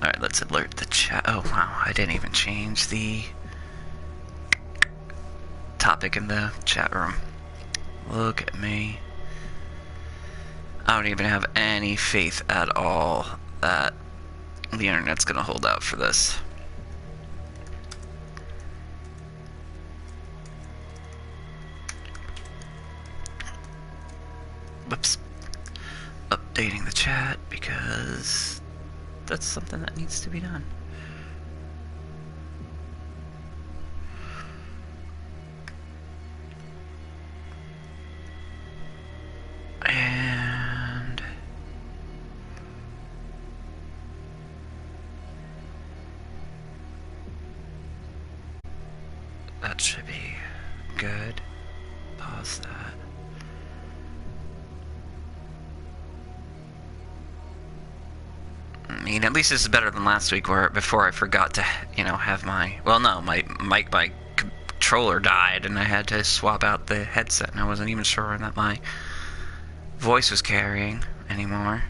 Alright, let's alert the chat. Oh, wow, I didn't even change the topic in the chat room. Look at me. I don't even have any faith at all that the internet's gonna hold out for this. Whoops. Updating the chat because that's something that needs to be done. And that should be good. Pause that. I mean, at least this is better than last week where before I forgot to, you know, have my, well, no, my controller died and I had to swap out the headset and I wasn't even sure that my voice was carrying anymore.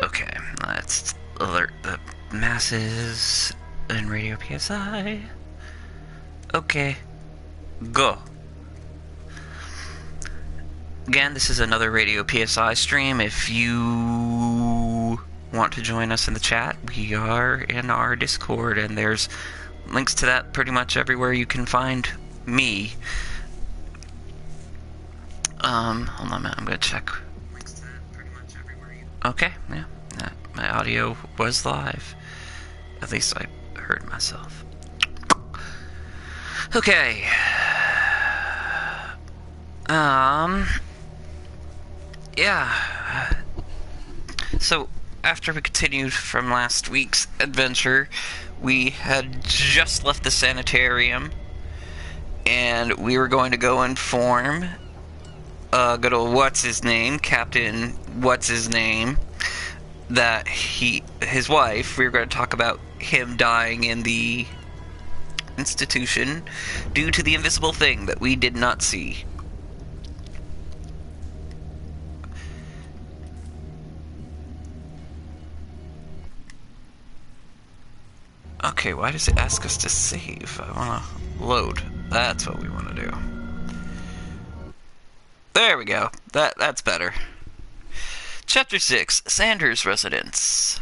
Okay, let's alert the masses in RadioPSI. Okay, go. Again, this is another RadioPSI stream. If you want to join us in the chat, we are in our Discord, and there's links to that pretty much everywhere you can find me. Hold on a minute, I'm gonna check. Okay, yeah, my audio was live. At least I heard myself. Okay. Yeah. So, after we continued from last week's adventure, we had just left the sanitarium, and we were going to go inform good old what's-his-name, Captain What's-his-name, that his wife, we were going to talk about him dying in the institution due to the invisible thing that we did not see. Okay, why does it ask us to save? I want to load. That's what we want to do. There we go. That's better. Chapter 6, Sanders' Residence.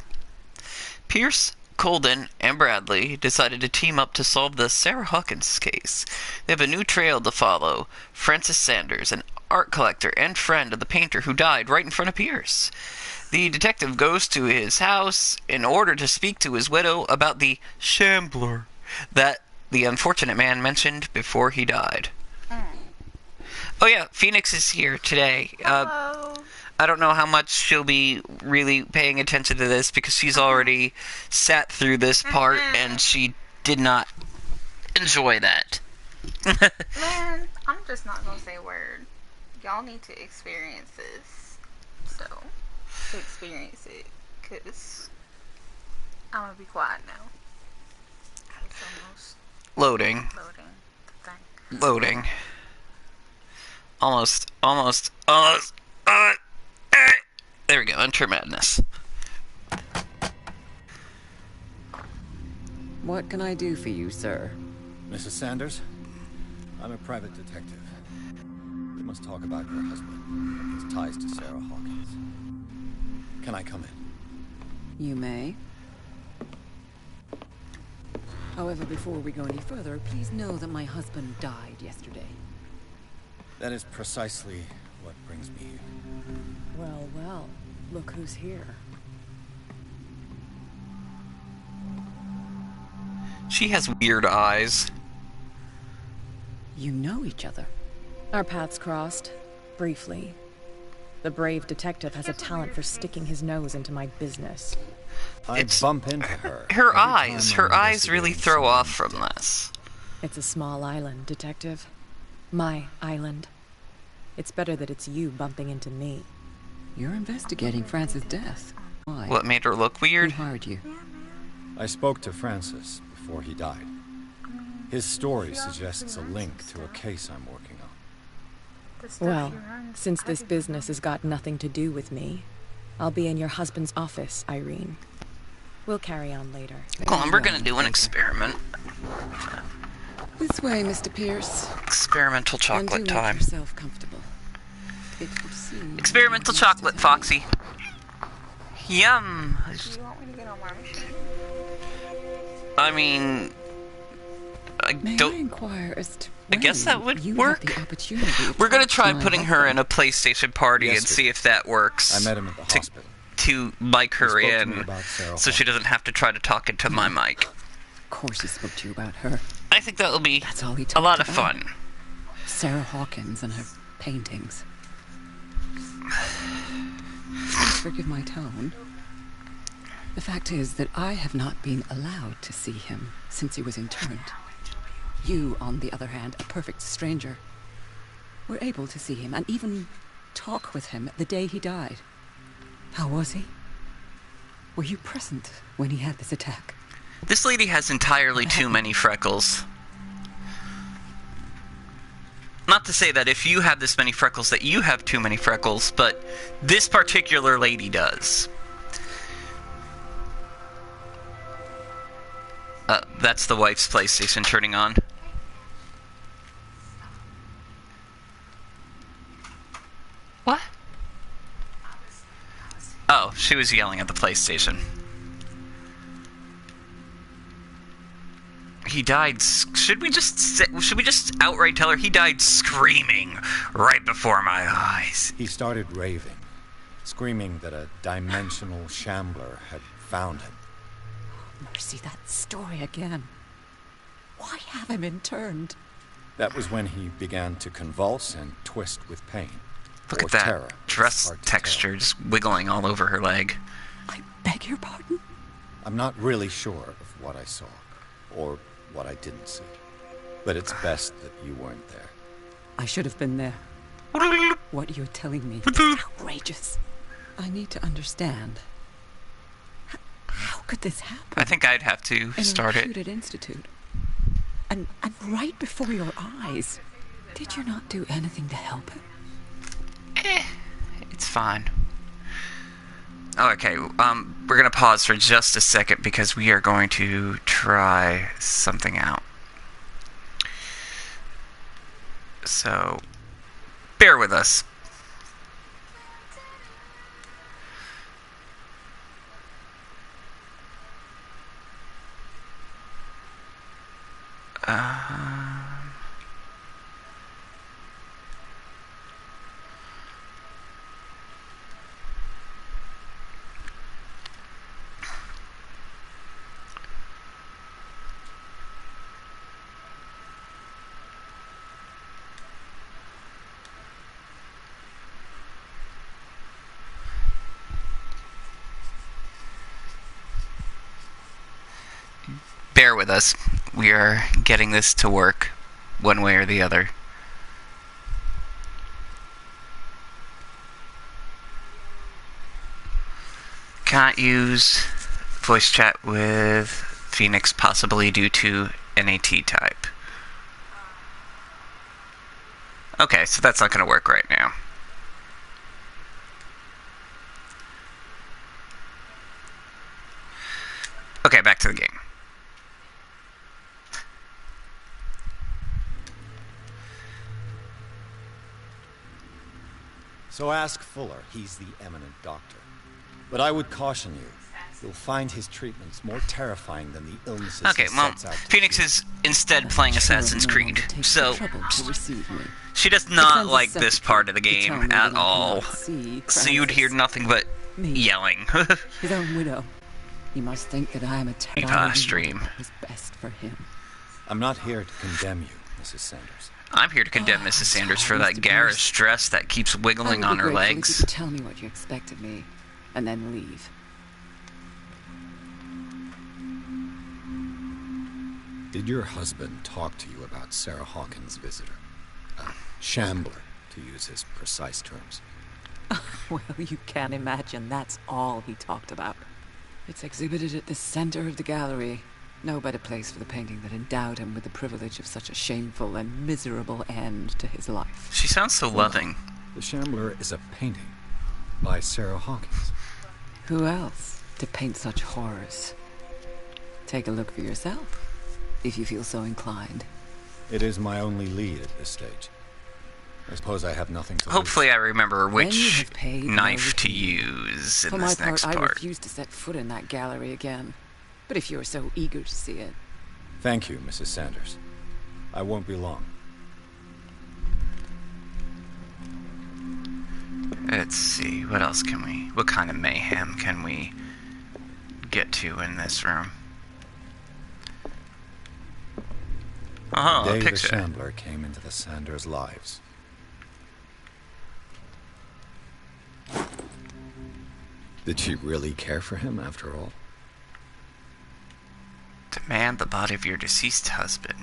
Pierce, Colden, and Bradley decided to team up to solve the Sarah Hawkins case. They have a new trail to follow. Francis Sanders, an art collector and friend of the painter who died right in front of Pierce. The detective goes to his house in order to speak to his widow about the shambler that the unfortunate man mentioned before he died. Oh yeah, Phoenix is here today. Hello. I don't know how much she'll be really paying attention to this because she's already sat through this part and she did not enjoy that. Man, I'm just not gonna say a word. Y'all need to experience this. So, experience it. Because I'm gonna be quiet now. It's almost Loading. Loading. Almost. There we go, enter madness. What can I do for you, sir? Mrs. Sanders? I'm a private detective. We must talk about your husband and his ties to Sarah Hawkins. Can I come in? You may. However, before we go any further, please know that my husband died yesterday. That is precisely what brings me here. Well, well, look who's here. She has weird eyes. You know each other. Our paths crossed, briefly. The brave detective has a talent for sticking his nose into my business. I bump into her. Her eyes really throw off from this. It's a small island, detective. My island. It's better that it's you bumping into me. You're investigating Francis' death. Why? What made her look weird? Who hired you? I spoke to Francis before he died. His story suggests a link to a case I'm working on. Well, since this business has got nothing to do with me, I'll be in your husband's office, Irene. We'll carry on later. Hold on, we're gonna do an experiment. This way, Mr. Pierce. Experimental And do chocolate make time. yourself comfortable. It would seem Experimental you chocolate, must have Foxy. Yum. Do you want me to get on my machine? I mean, I May I don't. inquire as to I guess when that would you work. Had the opportunity to We're gonna talk to try my putting her in husband? a PlayStation party Yes, and sir. see if that works. I met him at the hospital. To mic her He spoke to me in, about Sarah so she doesn't have to try to talk into my mic. Of course he spoke to you about her. I think that'll be That's all he a talked lot of about. fun. Sarah Hawkins and her paintings. Please forgive my tone. The fact is that I have not been allowed to see him since he was interned. You, on the other hand, a perfect stranger, were able to see him and even talk with him the day he died. How was he? Were you present when he had this attack? This lady has entirely too many freckles. Not to say that if you have this many freckles that you have too many freckles, but this particular lady does. That's the wife's PlayStation turning on. What? Oh, she was yelling at the PlayStation. He died. Should we just outright tell her he died screaming right before my eyes? He started raving, screaming that a dimensional shambler had found him. Mercy, that story again. Why have him interned? That was when he began to convulse and twist with pain. Look or at that terror. dress It's hard to texture tell. just wiggling all over her leg. I beg your pardon? I'm not really sure of what I saw, or what I didn't see. But it's best that you weren't there. I should have been there. What you're telling me is outrageous. I need to understand. How could this happen? I think I'd have to In start a it. reputed institute. And right before your eyes. Did you not do anything to help him? It's fine. Oh, okay, we're gonna pause for just a second because we are going to try something out. So, bear with us. Bear with us. We are getting this to work one way or the other. Can't use voice chat with Phoenix, possibly due to NAT type. Okay, so that's not going to work right now. Okay, back to the game. So ask Fuller. He's the eminent doctor. But I would caution you. You'll find his treatments more terrifying than the illnesses Okay, he well, sets out to Phoenix cure. is instead playing Assassin's Creed, so she does not like this part of the game at all. So you'd hear nothing but yelling. His own widow. He must think that I am a terrible stream. What is best for him. I'm not here to condemn you, Mrs. Sanders. I'm here to condemn Mrs. Sanders for that Mr. garish dress that keeps wiggling on her If you legs. could tell me what you expect of me, and then leave. Did your husband talk to you about Sarah Hawkins' visitor? A shambler, to use his precise terms. Well, you can't imagine that's all he talked about. It's exhibited at the center of the gallery. No better place for the painting that endowed him with the privilege of such a shameful and miserable end to his life. She sounds so loving. The Shambler is a painting by Sarah Hawkins. Who else to paint such horrors? Take a look for yourself, if you feel so inclined. It is my only lead at this stage. I suppose I have nothing to Hopefully lose. I remember Then you which have paid knife no to heed. use in For my this part, next I part. refuse to set foot in that gallery again. But if you're so eager to see it... Thank you, Mrs. Sanders. I won't be long. Let's see, what else can we... What kind of mayhem can we get to in this room? Oh, The a day the picture. Shambler came into the Sanders' lives. Did she really care for him after all? Demand the body of your deceased husband.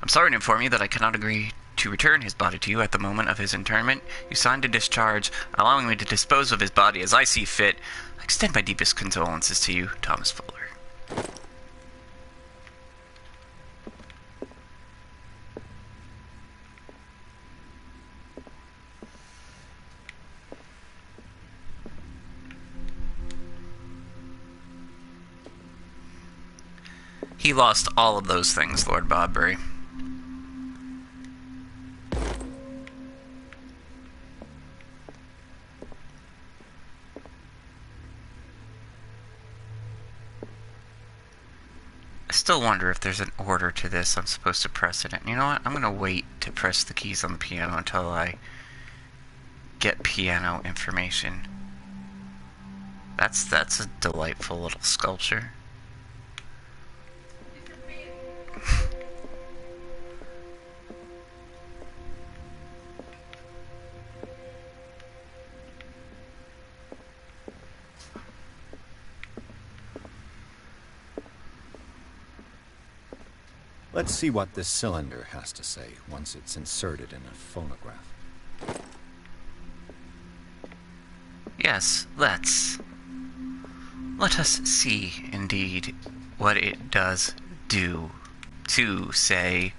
I'm sorry to inform you that I cannot agree to return his body to you at the moment of his interment. You signed a discharge, allowing me to dispose of his body as I see fit. I extend my deepest condolences to you, Thomas Fuller. He lost all of those things, Lord Bodbury. I still wonder if there's an order to this I'm supposed to press it in. You know what? I'm going to wait to press the keys on the piano until I get piano information. That's a delightful little sculpture. Let's see what this cylinder has to say once it's inserted in a phonograph. Yes, let's. Let us see, indeed, what it does do to, say,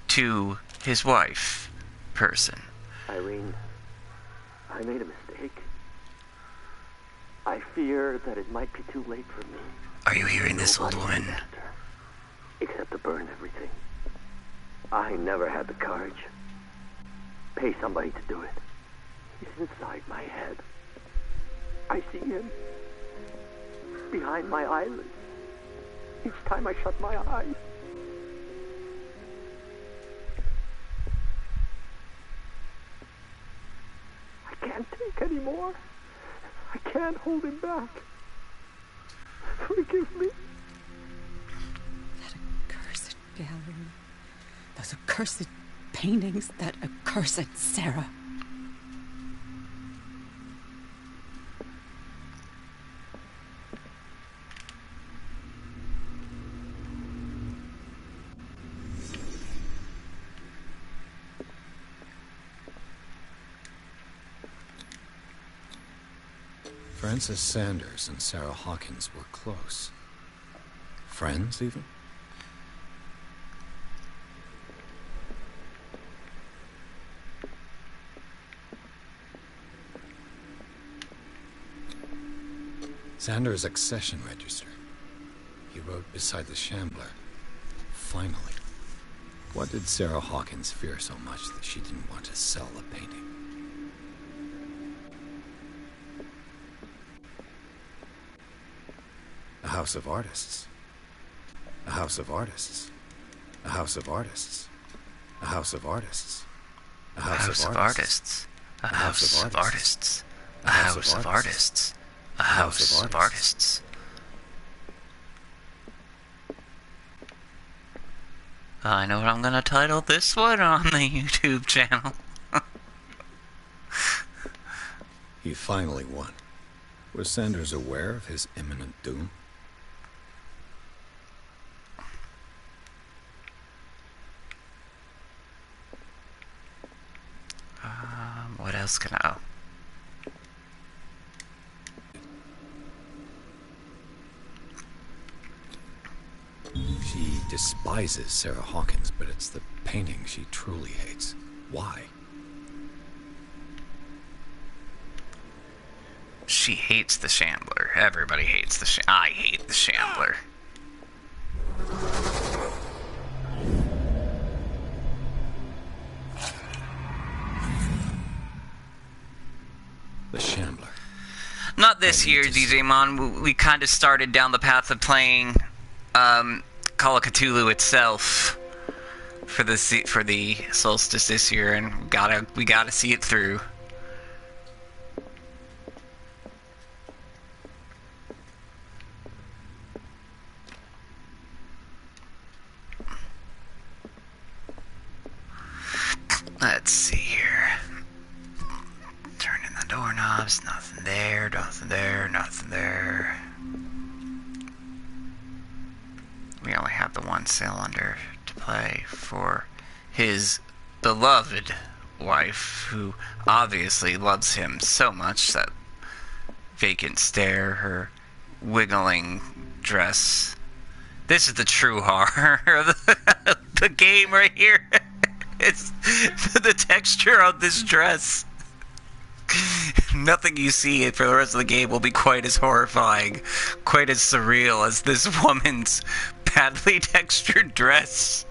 to his wife, person. Irene, I made a mistake. I fear that it might be too late for me. Are you hearing this, old Nobody woman? left her, except to burn everything. I never had the courage. Pay somebody to do it. He's inside my head. I see him behind my eyelids each time I shut my eyes. I can't take any more. I can't hold him back. Forgive me. That accursed gallery. Those accursed paintings. That accursed Sarah. Frances Sanders and Sarah Hawkins were close. Friends, even? Sanders' accession register. He wrote beside the Shambler, "Finally." What did Sarah Hawkins fear so much that she didn't want to sell the painting? A house of artists. A house of artists. A house of artists. A house of artists. A House of artists. A house of artists. A house of artists. A house of artists. I know what I'm gonna title this one on the YouTube channel. He finally won. Was Sanders aware of his imminent doom? What else can I... Oh. She despises Sarah Hawkins, but it's the painting she truly hates. Why? She hates the Shambler. Everybody hates the I hate the Shambler. The Shambler. Not this year, DJ Mon. We kind of started down the path of playing Call of Cthulhu itself for the Solstice this year, and we gotta see it through. Let's see here. Turning the doorknobs. Nothing there. Nothing there. Nothing there. We only have the one cylinder to play for his beloved wife, who obviously loves him so much. That vacant stare, her wiggling dress. This is the true horror of the game right here. It's the texture of this dress. Nothing you see for the rest of the game will be quite as horrifying, quite as surreal as this woman's badly textured dress.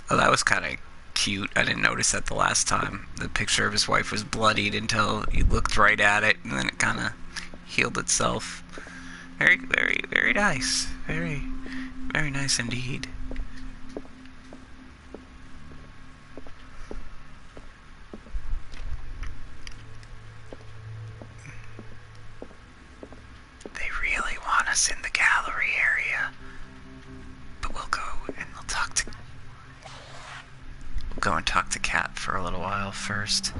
Oh, that was kind of cute. I didn't notice that the last time. The picture of his wife was bloodied until he looked right at it, and then it kind of healed itself. Very, very, very nice. Very, very nice indeed. They really want us in the gallery area. But we'll go and we'll go and talk to Kat for a little while first.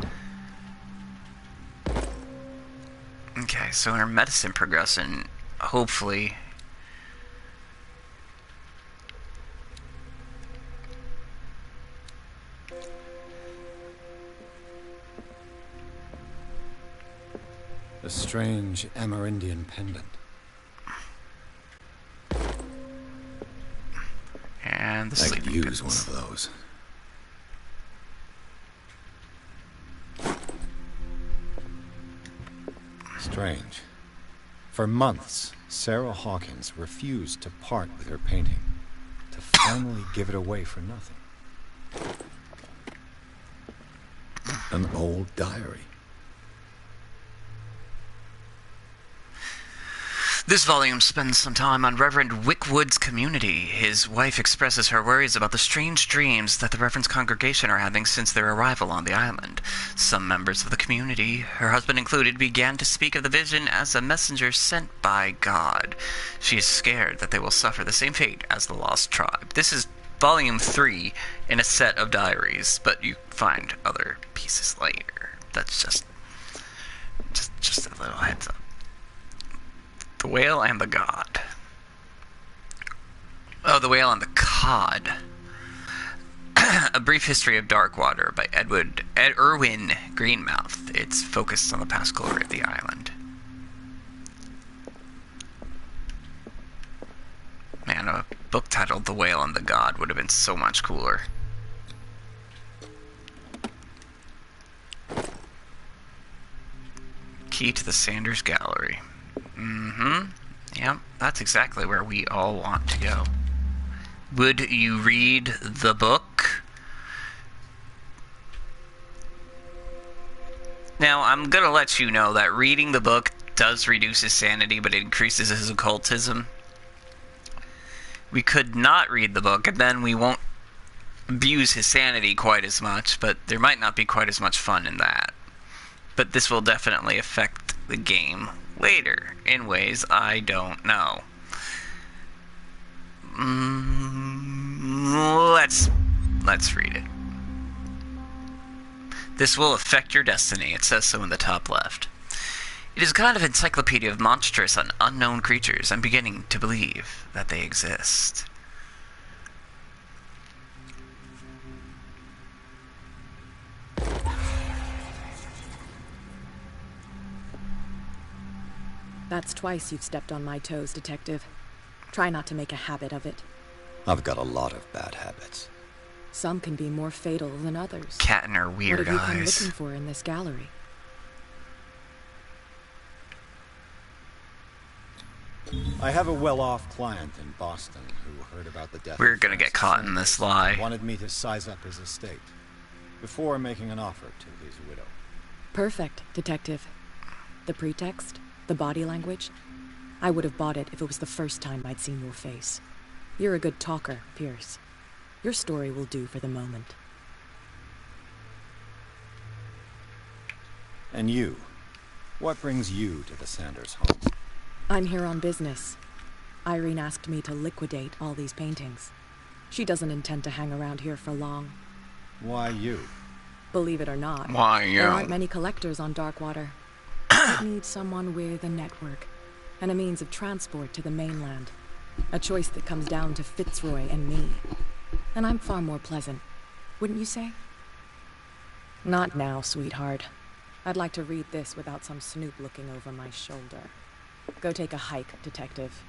Okay, so in our medicine progression, hopefully a strange Amerindian pendant. and the I could sleeping use pills. one of those. Strange. For months, Sarah Hawkins refused to part with her painting, to finally give it away for nothing. An old diary. This volume spends some time on Reverend Wickwood's community. His wife expresses her worries about the strange dreams that the Reverend's congregation are having since their arrival on the island. Some members of the community, her husband included, began to speak of the vision as a messenger sent by God. She is scared that they will suffer the same fate as the lost tribe. This is volume 3 in a set of diaries, but you find other pieces later. That's just a little heads up. The Whale and the God. Oh, The Whale and the Cod. A Brief History of Darkwater by Erwin Greenmouth. It's focused on the past glory of the island. Man, a book titled The Whale and the God would have been so much cooler. Key to the Sanders Gallery. Mm-hmm. Yep, that's exactly where we all want to go. Would you read the book? Now, I'm gonna let you know that reading the book does reduce his sanity, but it increases his occultism. We could not read the book, and then we won't abuse his sanity quite as much, but there might not be quite as much fun in that. But this will definitely affect the game later, in ways I don't know. Let's read it. This will affect your destiny, it says so in the top left. It is a kind of encyclopedia of monstrous and unknown creatures. I'm beginning to believe that they exist. That's twice you've stepped on my toes, Detective. Try not to make a habit of it. I've got a lot of bad habits. Some can be more fatal than others. Cat and her weird What have you come eyes. looking for in this gallery? I have a well-off client in Boston who heard about the death We're of gonna get Francis caught in Sanders this lie. and wanted me to size up his estate before making an offer to his widow. Perfect, Detective. The pretext? The body language? I would have bought it if it was the first time I'd seen your face. You're a good talker, Pierce. Your story will do for the moment. And you? What brings you to the Sanders home? I'm here on business. Irene asked me to liquidate all these paintings. She doesn't intend to hang around here for long. Why you? Believe it or not, Why, there yeah. aren't many collectors on Darkwater. I need someone with a network and a means of transport to the mainland. A choice that comes down to Fitzroy and me. And I'm far more pleasant, wouldn't you say? Not now, sweetheart. I'd like to read this without some snoop looking over my shoulder. Go take a hike, Detective.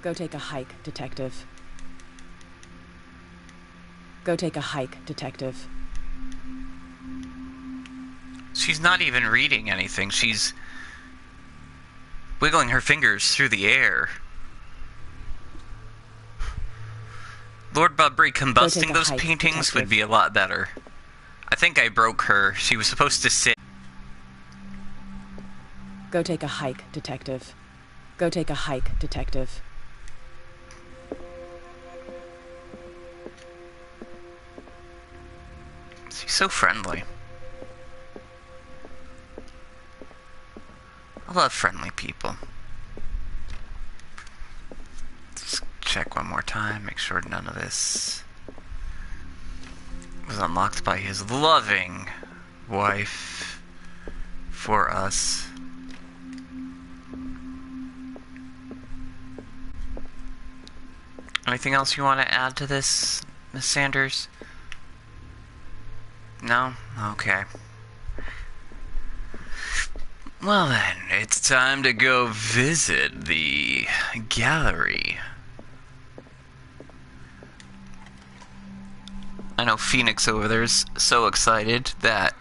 Go take a hike, Detective. Go take a hike, Detective. She's not even reading anything. She's wiggling her fingers through the air. Lord Bubbury combusting those hike, paintings detective. would be a lot better. I think I broke her. She was supposed to sit. Go take a hike, Detective. Go take a hike, Detective. She's so friendly. I love friendly people. Let's check one more time, make sure none of this was unlocked by his loving wife for us. Anything else you want to add to this, Miss Sanders? No? Okay. Well then, it's time to go visit the gallery. I know Phoenix over there's so excited that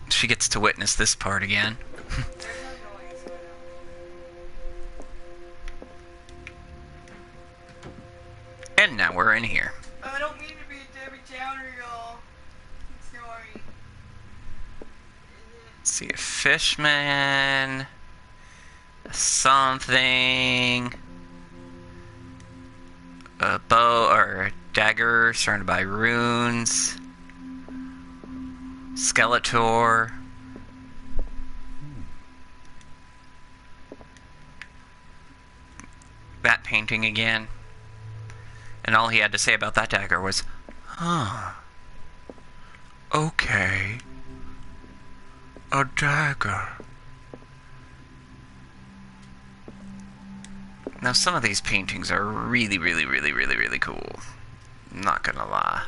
she gets to witness this part again. And now we're in here. I don't mean to be a Debbie Downer, y'all. I'm sorry. See a fishman, something, a bow or a dagger surrounded by runes, Skeletor. That painting again. And all he had to say about that dagger was, huh, okay. A dagger. Now some of these paintings are really, really, really, really, really cool. I'm not gonna lie.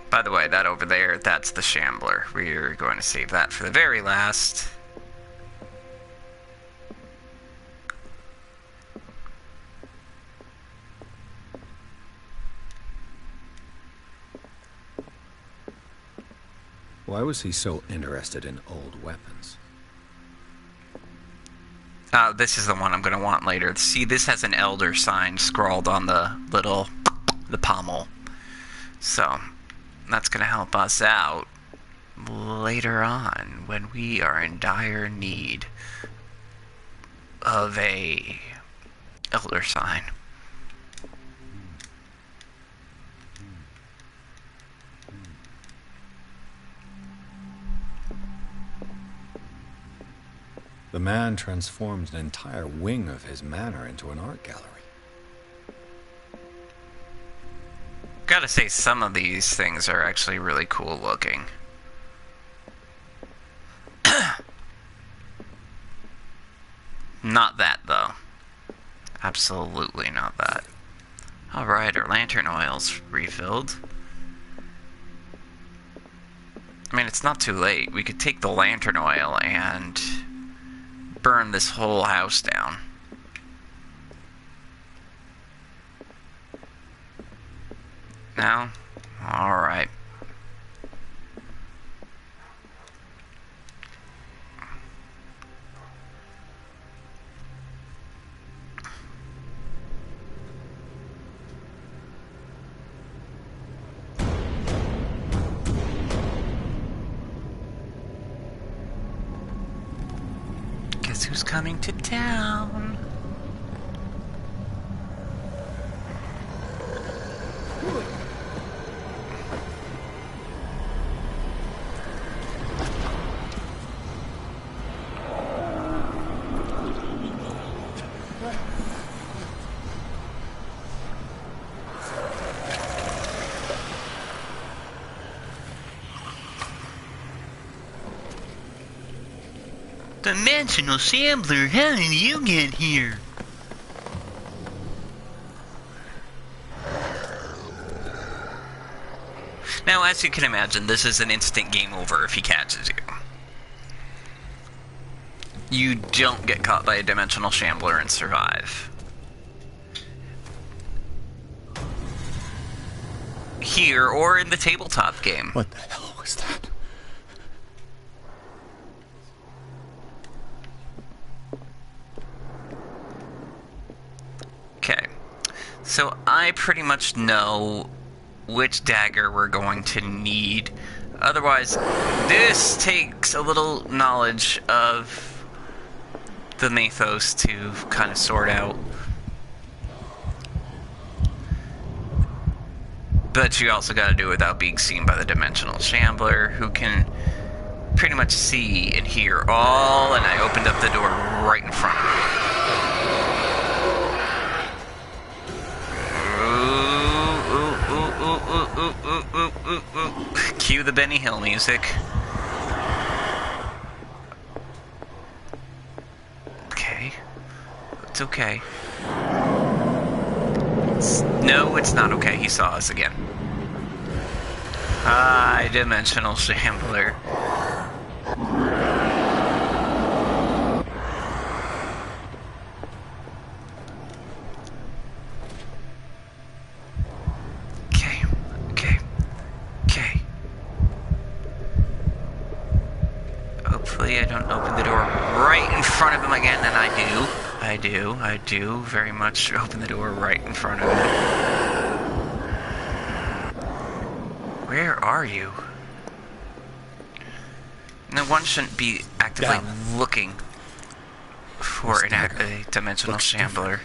By the way, that over there, that's the Shambler. We're going to save that for the very last. Why was he so interested in old weapons? This is the one I'm going to want later. See, this has an elder sign scrawled on the pommel. So, that's going to help us out later on when we are in dire need of a elder sign. The man transformed an entire wing of his manor into an art gallery. Gotta say, some of these things are actually really cool looking. Not that, though. Absolutely not that. Alright, our lantern oil's refilled. I mean, it's not too late. We could take the lantern oil and burn this whole house down. No? Alright. Guess who's coming to town? Dimensional Shambler, how did you get here? Now, as you can imagine, this is an instant game over if he catches you. You don't get caught by a Dimensional Shambler and survive. Here, or in the tabletop game. What the hell was that? Okay, so I pretty much know which dagger we're going to need. Otherwise, this takes a little knowledge of the mythos to kind of sort out. But you also got to do it without being seen by the Dimensional Shambler, who can pretty much see and hear all, and I opened up the door right in front of me. Cue the Benny Hill music. Okay. It's okay. No, it's not okay. He saw us again. Hi, Dimensional Shambler. Hopefully I don't open the door right in front of him again, and I do very much open the door right in front of him. Where are you? No, one shouldn't be actively looking for a Dimensional Shambler.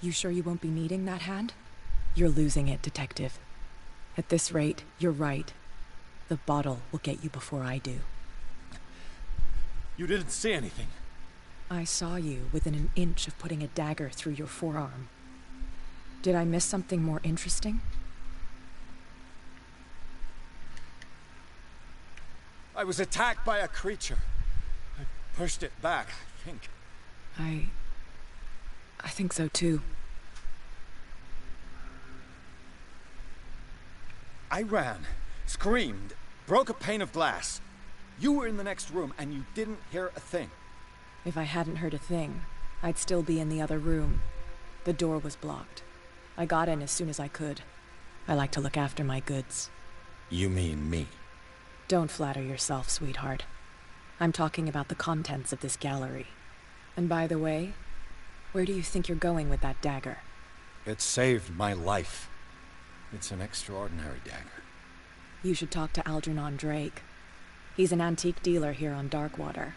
You sure you won't be needing that hand? You're losing it, Detective. At this rate, you're right. The bottle will get you before I do. You didn't see anything. I saw you within an inch of putting a dagger through your forearm. Did I miss something more interesting? I was attacked by a creature. I pushed it back, I think. I think so too. I ran, screamed, broke a pane of glass. You were in the next room and you didn't hear a thing. If I hadn't heard a thing, I'd still be in the other room. The door was blocked. I got in as soon as I could. I like to look after my goods. You mean me? Don't flatter yourself, sweetheart. I'm talking about the contents of this gallery. And by the way, where do you think you're going with that dagger? It saved my life. It's an extraordinary dagger. You should talk to Algernon Drake. He's an antique dealer here on Darkwater.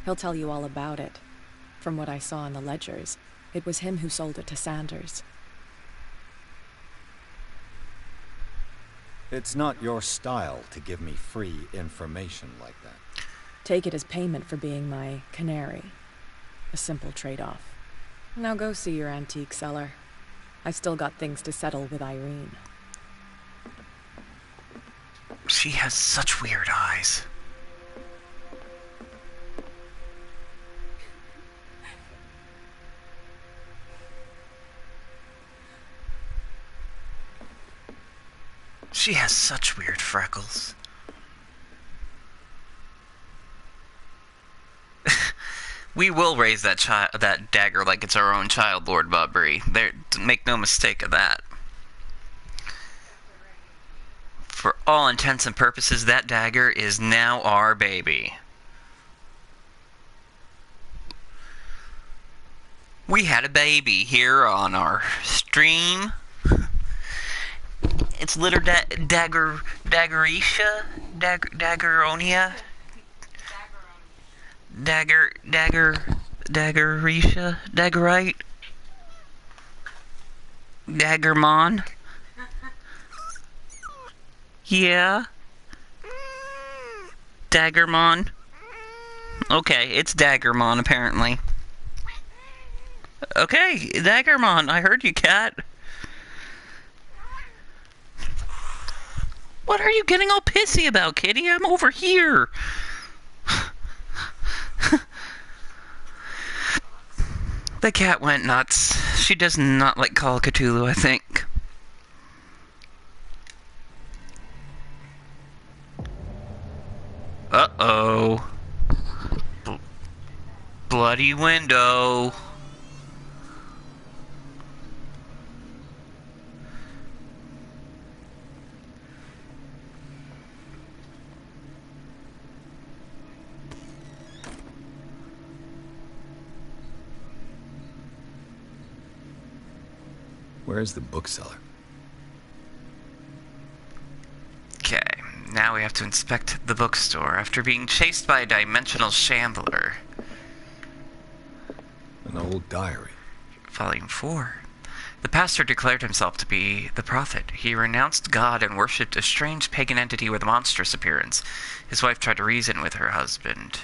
He'll tell you all about it. From what I saw in the ledgers, it was him who sold it to Sanders. It's not your style to give me free information like that. Take it as payment for being my canary. A simple trade-off. Now go see your antique seller. I've still got things to settle with Irene. She has such weird eyes. She has such weird freckles. We will raise that dagger like it's our own child, Lord Bobbery. Make no mistake of that. For all intents and purposes, that dagger is now our baby. We had a baby here on our stream. It's little Daggerisha? Daggeronia? Daggerisha? Daggerite? Daggermon? Yeah? Daggermon? Okay, it's Daggermon, apparently. Okay, Daggermon, I heard you, cat. What are you getting all pissy about, kitty? I'm over here. The cat went nuts. She does not like Call of Cthulhu, I think. Uh-oh. Bloody window. Where's the bookseller? Okay, now we have to inspect the bookstore after being chased by a dimensional shambler. An old diary. Volume 4. The pastor declared himself to be the prophet. He renounced God and worshipped a strange pagan entity with a monstrous appearance. His wife tried to reason with her husband,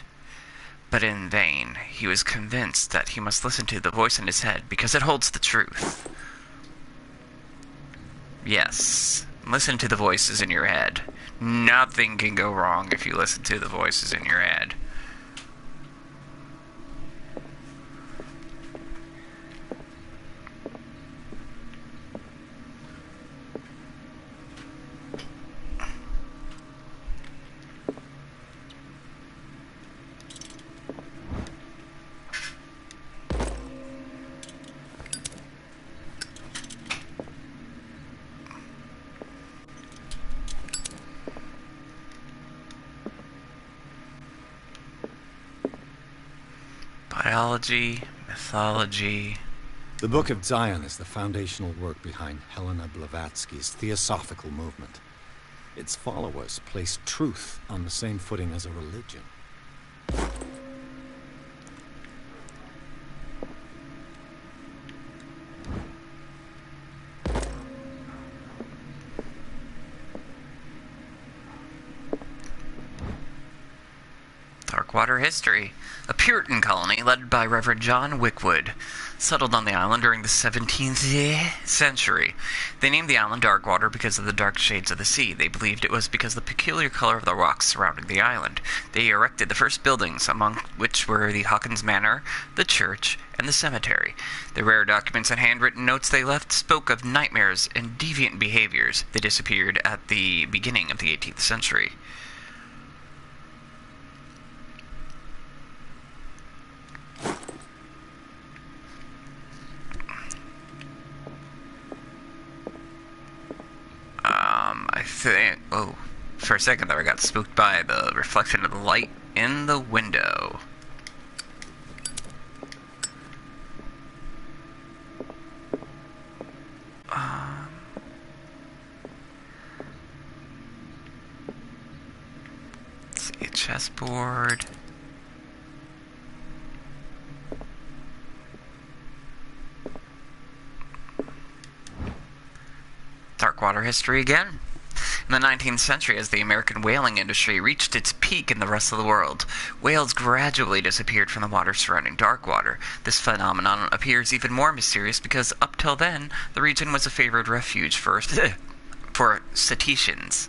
but in vain. He was convinced that he must listen to the voice in his head because it holds the truth. Yes, listen to the voices in your head. Nothing can go wrong if you listen to the voices in your head. Biology, mythology. The Book of Zion is the foundational work behind Helena Blavatsky's Theosophical movement. Its followers place truth on the same footing as a religion. Darkwater history. A Puritan colony led by Reverend John Wickwood settled on the island during the 17th century. They named the island Darkwater because of the dark shades of the sea. They believed it was because of the peculiar color of the rocks surrounding the island. They erected the first buildings, among which were the Hawkins Manor, the church, and the cemetery. The rare documents and handwritten notes they left spoke of nightmares and deviant behaviors. They disappeared at the beginning of the 18th century. I think... Oh, for a second there I got spooked by the reflection of the light in the window. Let's see, chessboard. Darkwater history again. In the 19th century, as the American whaling industry reached its peak in the rest of the world, whales gradually disappeared from the water surrounding Darkwater. This phenomenon appears even more mysterious because up till then, the region was a favored refuge for cetaceans.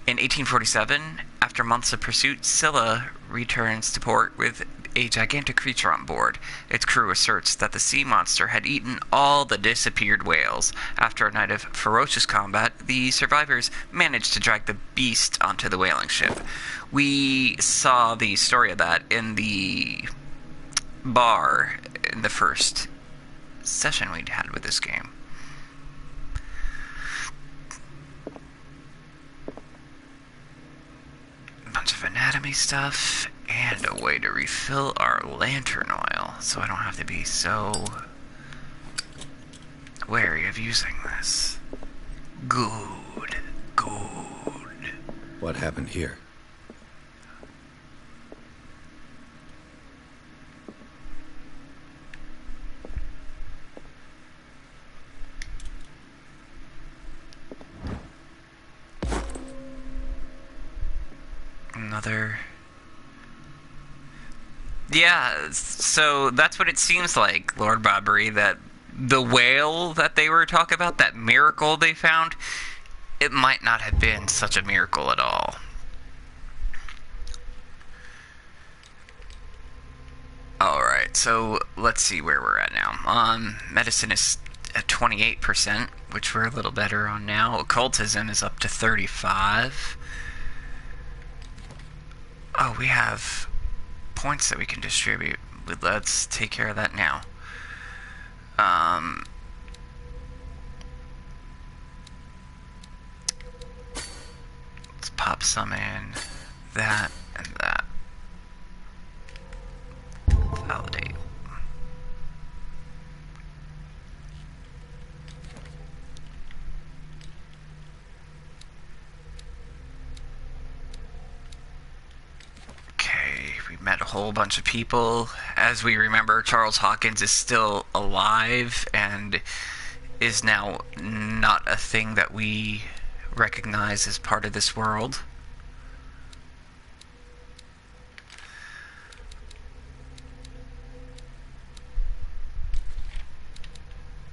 In 1847, after months of pursuit, Scylla returns to port with a gigantic creature on board. Its crew asserts that the sea monster had eaten all the disappeared whales. After a night of ferocious combat, the survivors managed to drag the beast onto the whaling ship. We saw the story of that in the bar in the first session we had with this game. A bunch of anatomy stuff. And a way to refill our lantern oil, so I don't have to be so wary of using this. Good. What happened here? Another... Yeah, so that's what it seems like, Lord Bobbery, that the whale that they were talking about, that miracle they found, it might not have been such a miracle at all. Alright, so let's see where we're at now. Medicine is at 28%, which we're a little better on now. Occultism is up to 35. Oh, we have points that we can distribute. Let's take care of that now. Let's pop some in. That and that. Validate. Met a whole bunch of people. As we remember, Charles Hawkins is still alive and is now not a thing that we recognize as part of this world.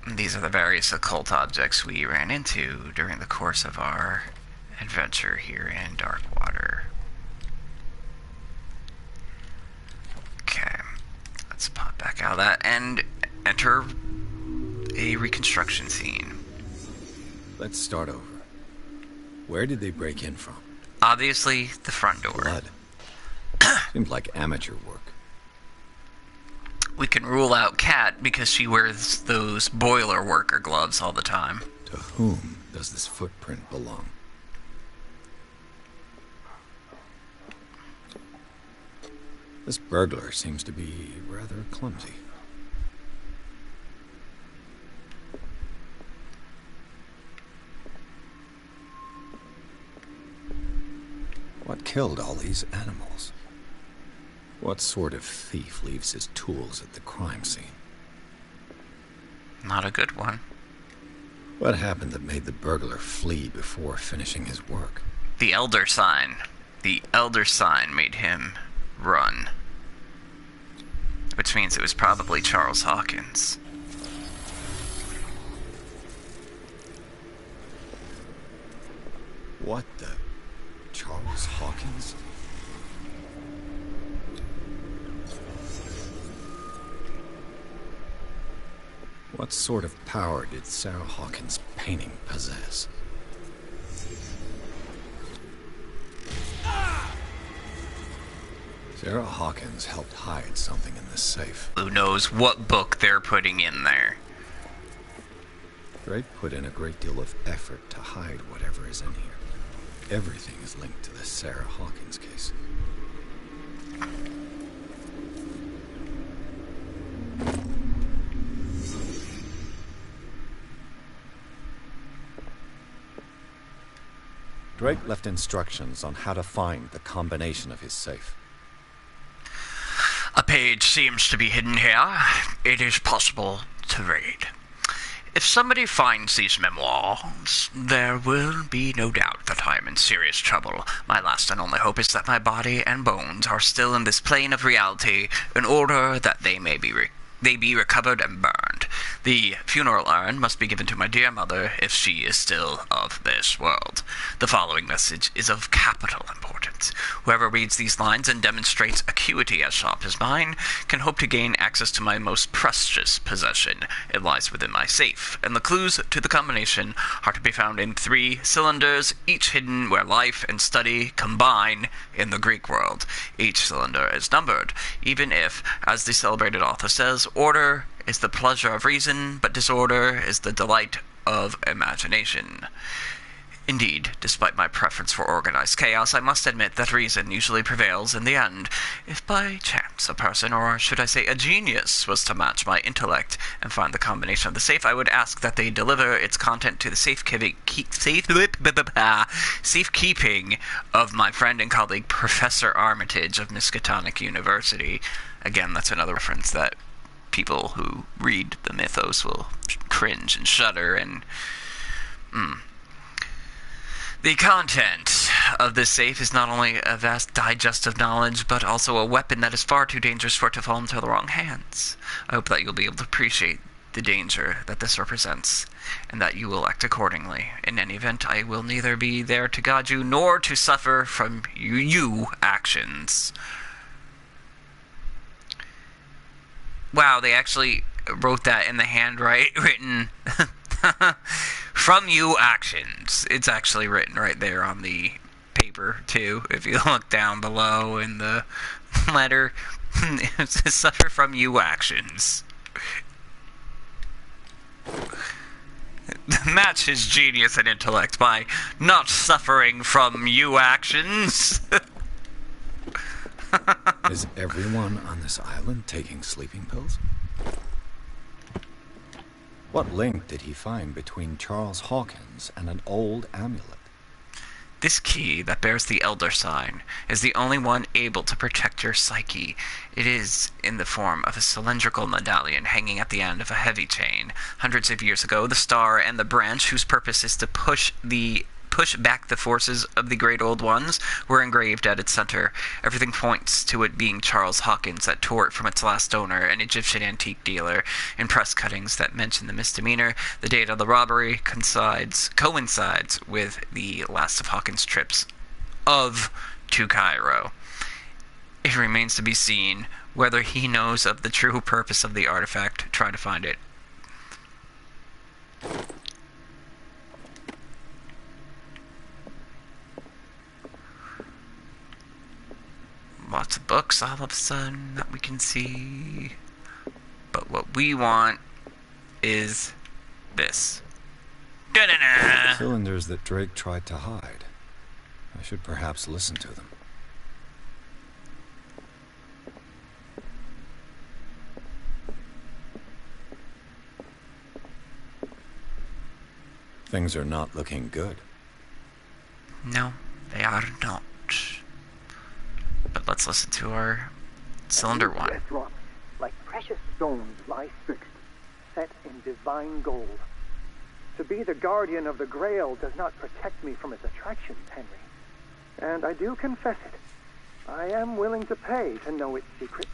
These are the various occult objects we ran into during the course of our adventure here in Darkwater. Okay, let's pop back out of that and enter a reconstruction scene. Let's start over. Where did they break in from? Obviously, the front door. Blood. Seemed like amateur work. We can rule out Kat because she wears those boiler worker gloves all the time. To whom does this footprint belong? This burglar seems to be rather clumsy. What killed all these animals? What sort of thief leaves his tools at the crime scene? Not a good one. What happened that made the burglar flee before finishing his work? The Elder Sign. The Elder Sign made him run. Which means it was probably Charles Hawkins. What the? Charles Hawkins? What sort of power did Sarah Hawkins' painting possess? Sarah Hawkins helped hide something in this safe. Who knows what book they're putting in there? Drake put in a great deal of effort to hide whatever is in here. Everything is linked to the Sarah Hawkins case. Drake left instructions on how to find the combination of his safe. A page seems to be hidden here. It is possible to read. If somebody finds these memoirs, there will be no doubt that I am in serious trouble. My last and only hope is that my body and bones are still in this plane of reality in order that they may be recovered and burned. The funeral urn must be given to my dear mother if she is still of this world. The following message is of capital importance. Whoever reads these lines and demonstrates acuity as sharp as mine can hope to gain access to my most precious possession. It lies within my safe, and the clues to the combination are to be found in 3 cylinders, each hidden where life and study combine in the Greek world. Each cylinder is numbered, even if, as the celebrated author says, order is the pleasure of reason, but disorder is the delight of imagination. Indeed, despite my preference for organized chaos, I must admit that reason usually prevails in the end. If by chance a person, or should I say a genius, was to match my intellect and find the combination of the safe, I would ask that they deliver its content to the safekeeping of my friend and colleague Professor Armitage of Miskatonic University. Again, that's another reference that people who read the mythos will cringe and shudder and... The content of this safe is not only a vast digest of knowledge, but also a weapon that is far too dangerous for it to fall into the wrong hands. I hope that you'll be able to appreciate the danger that this represents, and that you will act accordingly. In any event, I will neither be there to guide you, nor to suffer from you actions. Wow, they actually wrote that in the handwritten from you actions. It's actually written right there on the paper, too. If you look down below in the letter, it says suffer from you actions. Match his genius and intellect by not suffering from you actions. Is everyone on this island taking sleeping pills? What link did he find between Charles Hawkins and an old amulet? This key that bears the Elder Sign is the only one able to protect your psyche. It is in the form of a cylindrical medallion hanging at the end of a heavy chain. Hundreds of years ago, the star and the branch, whose purpose is to push back the forces of the Great Old Ones, were engraved at its center. Everything points to it being Charles Hawkins that tore it from its last owner, an Egyptian antique dealer. In press cuttings that mention the misdemeanor, the date of the robbery coincides with the last of Hawkins' trips to Cairo. It remains to be seen whether he knows of the true purpose of the artifact. Try to find it. Lots of books all of a sudden that we can see. But what we want is this. Da-da-da! Cylinders that Drake tried to hide. I should perhaps listen to them. Things are not looking good. No, they are not. But let's listen to our cylinder one. Red rocks, like precious stones, lie fixed, set in divine gold. To be the guardian of the Grail does not protect me from its attractions, Henry. And I do confess it. I am willing to pay to know its secrets.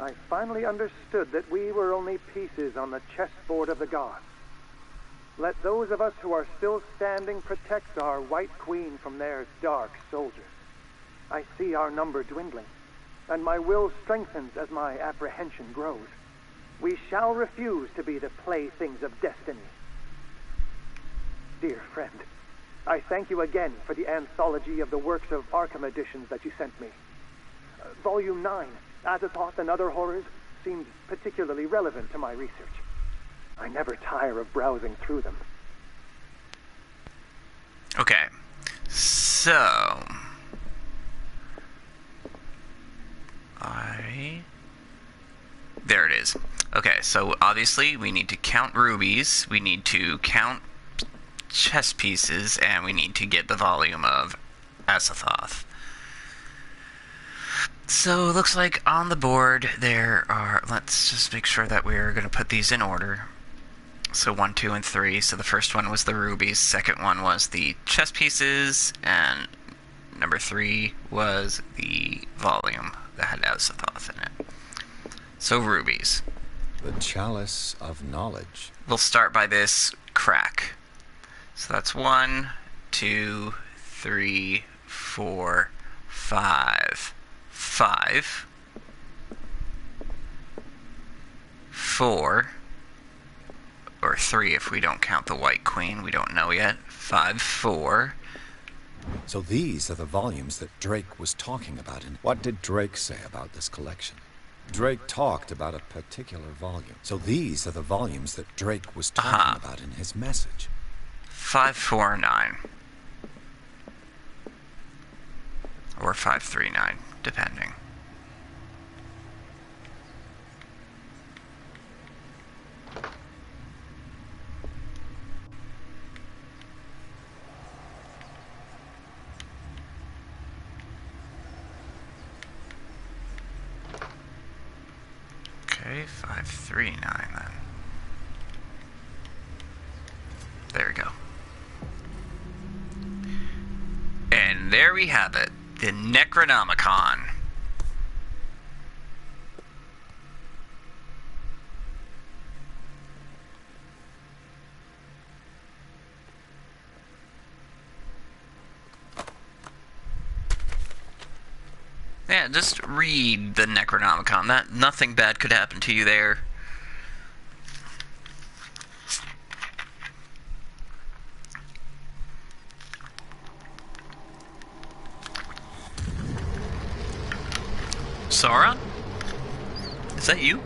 I finally understood that we were only pieces on the chessboard of the gods. Let those of us who are still standing protect our White Queen from their dark soldiers. I see our number dwindling, and my will strengthens as my apprehension grows. We shall refuse to be the playthings of destiny. Dear friend, I thank you again for the anthology of the works of Arkham editions that you sent me. Volume 9, Azathoth and Other Horrors, seemed particularly relevant to my research. I never tire of browsing through them. Okay, so... There it is. Okay, so obviously we need to count rubies, we need to count chess pieces, and we need to get the volume of Azathoth. So, it looks like on the board there are... Let's just make sure that we're going to put these in order. So 1, 2, and 3. So the first one was the rubies, second one was the chess pieces, and number 3 was the volume that had Azathoth in it. So rubies. The chalice of knowledge. We'll start by this crack. So that's 1, 2, 3, 4, 5. 5. 4. Or 3 if we don't count the White Queen. We don't know yet. 5, 4. So these are the volumes that Drake was talking about. And what did Drake say about this collection? Drake talked about a particular volume. So these are the volumes that Drake was talking about in his message. 5, 4, 9. Or 5, 3, 9, depending. Okay, 5, 3, 9 then. There we go. And there we have it. The Necronomicon. Yeah, just read the Necronomicon. That nothing bad could happen to you there. Sauron? Is that you?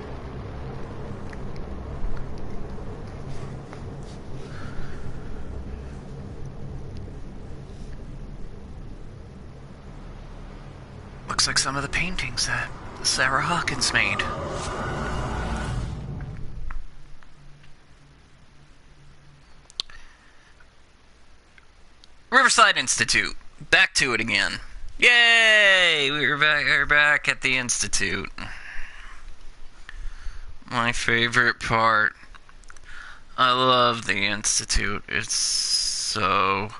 Looks like some of the paintings that Sarah Hawkins made. Riverside Institute. Back to it again. Yay! We're back at the Institute. My favorite part. I love the Institute. It's so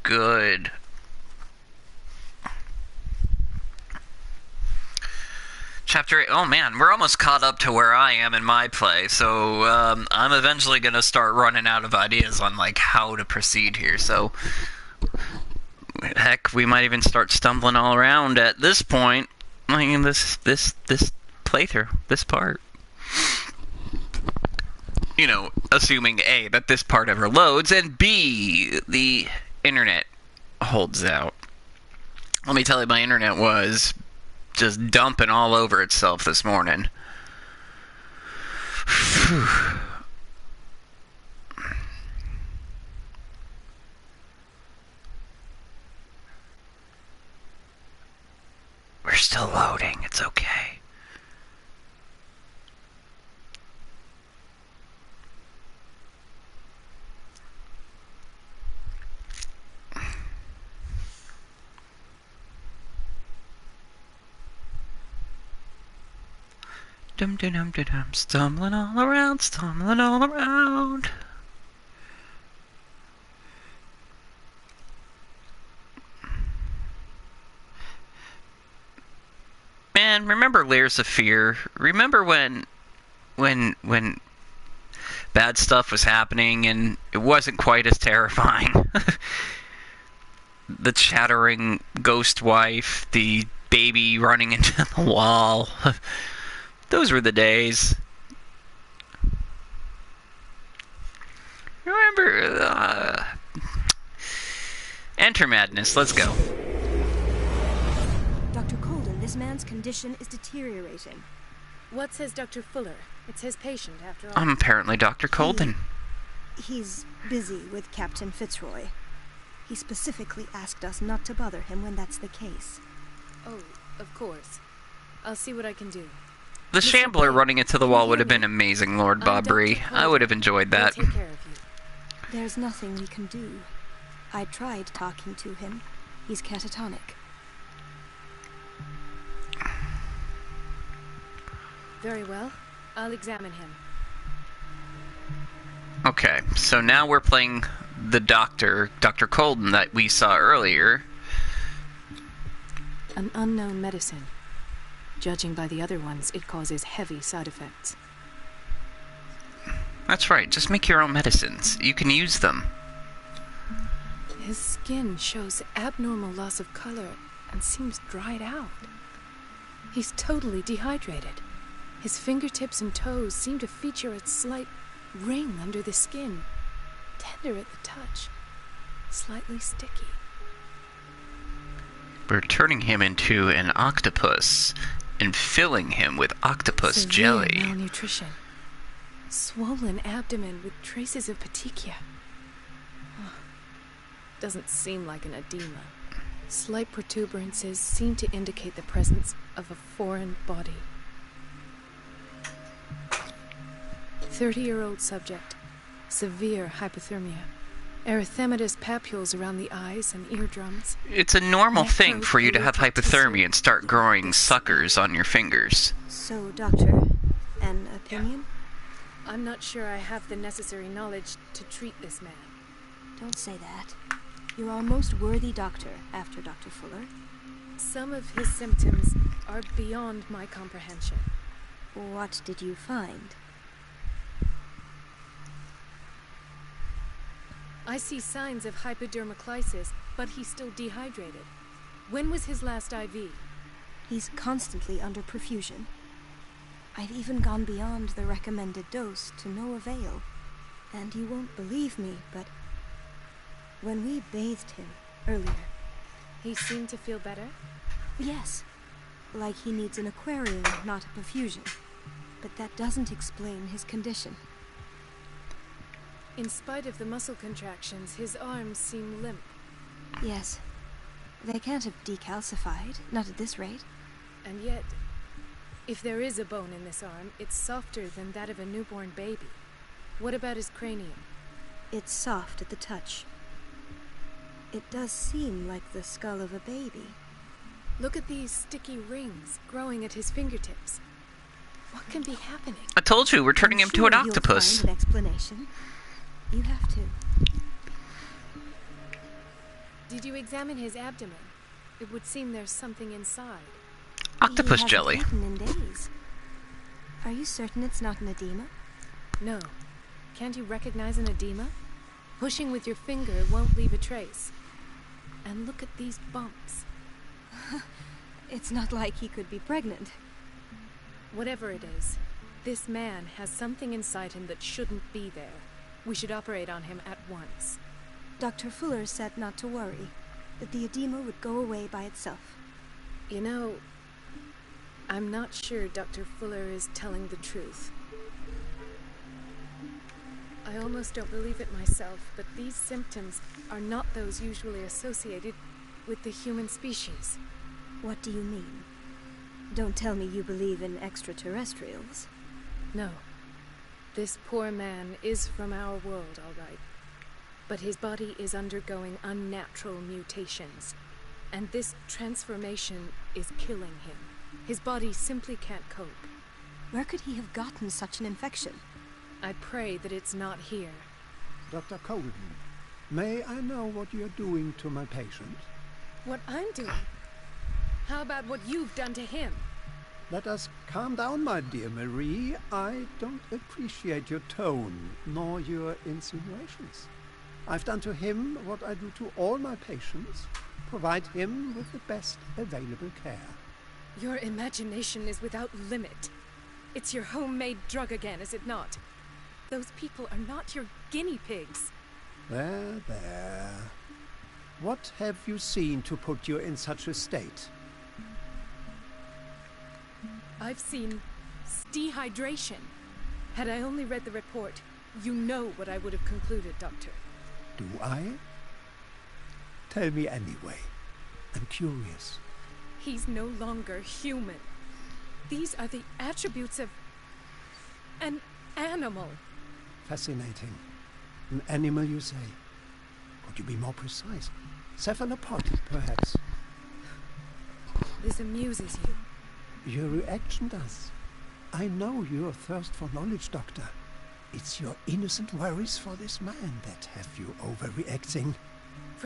good. Chapter 8. Oh man, we're almost caught up to where I am in my play, so I'm eventually going to start running out of ideas on like how to proceed here, so heck, we might even start stumbling all around at this point. I mean, this playthrough, this part. You know, assuming A, that this part ever loads, and B, the internet holds out. Let me tell you, my internet was just dumping all over itself this morning. We're still loading, it's okay. Dum dum dum dum dum, stumbling all around, stumbling all around. Man, remember Layers of Fear? Remember when bad stuff was happening and it wasn't quite as terrifying? The chattering ghost wife, the baby running into the wall. Those were the days. Remember, Enter Madness, let's go. Dr. Colden, this man's condition is deteriorating. What says Dr. Fuller? It's his patient, after all. I'm apparently Dr. Colden. He's busy with Captain Fitzroy. He specifically asked us not to bother him when that's the case. Oh, of course. I'll see what I can do. The Shambler running into the wall would have been amazing, Lord Bobbery. I would have enjoyed that. We'll take care of you. There's nothing we can do. I tried talking to him. He's catatonic. Very well. I'll examine him. Okay, so now we're playing the doctor, Dr. Colden, that we saw earlier. An unknown medicine. Judging by the other ones, it causes heavy side effects. That's right, just make your own medicines. You can use them. His skin shows abnormal loss of color and seems dried out. He's totally dehydrated. His fingertips and toes seem to feature a slight ring under the skin. Tender at the touch. Slightly sticky. We're turning him into an octopus and filling him with octopus Severe jelly. malnutrition. Swollen abdomen with traces of petechia. Doesn't seem like an edema. Slight protuberances seem to indicate the presence of a foreign body. 30-year-old subject. Severe hypothermia. Erythematous papules around the eyes and eardrums. It's a normal thing for you to have hypothermia and start growing suckers on your fingers. So, Doctor, an opinion? I'm not sure I have the necessary knowledge to treat this man. Don't say that. You're our most worthy doctor after Dr. Fuller. Some of his symptoms are beyond my comprehension. What did you find? I see signs of hypodermoclysis, but he's still dehydrated. When was his last IV? He's constantly under perfusion. I've even gone beyond the recommended dose to no avail. And you won't believe me, but when we bathed him earlier... He seemed to feel better? Yes. Like he needs an aquarium, not a perfusion. But that doesn't explain his condition. In spite of the muscle contractions, his arms seem limp. Yes. They can't have decalcified, not at this rate. And yet, if there is a bone in this arm, it's softer than that of a newborn baby. What about his cranium? It's soft at the touch. It does seem like the skull of a baby. Look at these sticky rings growing at his fingertips. What can be happening? I told you, we're turning him to an You'll octopus. find an explanation. You have to. Did you examine his abdomen? It would seem there's something inside. Octopus He hasn't jelly. eaten in days. Are you certain it's not an edema? No. Can't you recognize an edema? Pushing with your finger won't leave a trace. And look at these bumps. It's not like he could be pregnant. Whatever it is, this man has something inside him that shouldn't be there. We should operate on him at once. Dr. Fuller said not to worry, that the edema would go away by itself. You know, I'm not sure Dr. Fuller is telling the truth. I almost don't believe it myself, but these symptoms are not those usually associated with the human species. What do you mean? Don't tell me you believe in extraterrestrials. No. This poor man is from our world, all right. But his body is undergoing unnatural mutations. And this transformation is killing him. His body simply can't cope. Where could he have gotten such an infection? I pray that it's not here. Dr. Colden, may I know what you're doing to my patient? What I'm doing? How about what you've done to him? Let us calm down, my dear Marie. I don't appreciate your tone, nor your insinuations. I've done to him what I do to all my patients, provide him with the best available care. Your imagination is without limit. It's your homemade drug again, is it not? Those people are not your guinea pigs. There, there. What have you seen to put you in such a state? I've seen dehydration. Had I only read the report, you know what I would have concluded, Doctor. Do I? Tell me anyway. I'm curious. He's no longer human. These are the attributes of an animal. Fascinating. An animal, you say? Could you be more precise? Cephalopod, perhaps? This amuses you. Your reaction does. I know your thirst for knowledge, Doctor. It's your innocent worries for this man that have you overreacting.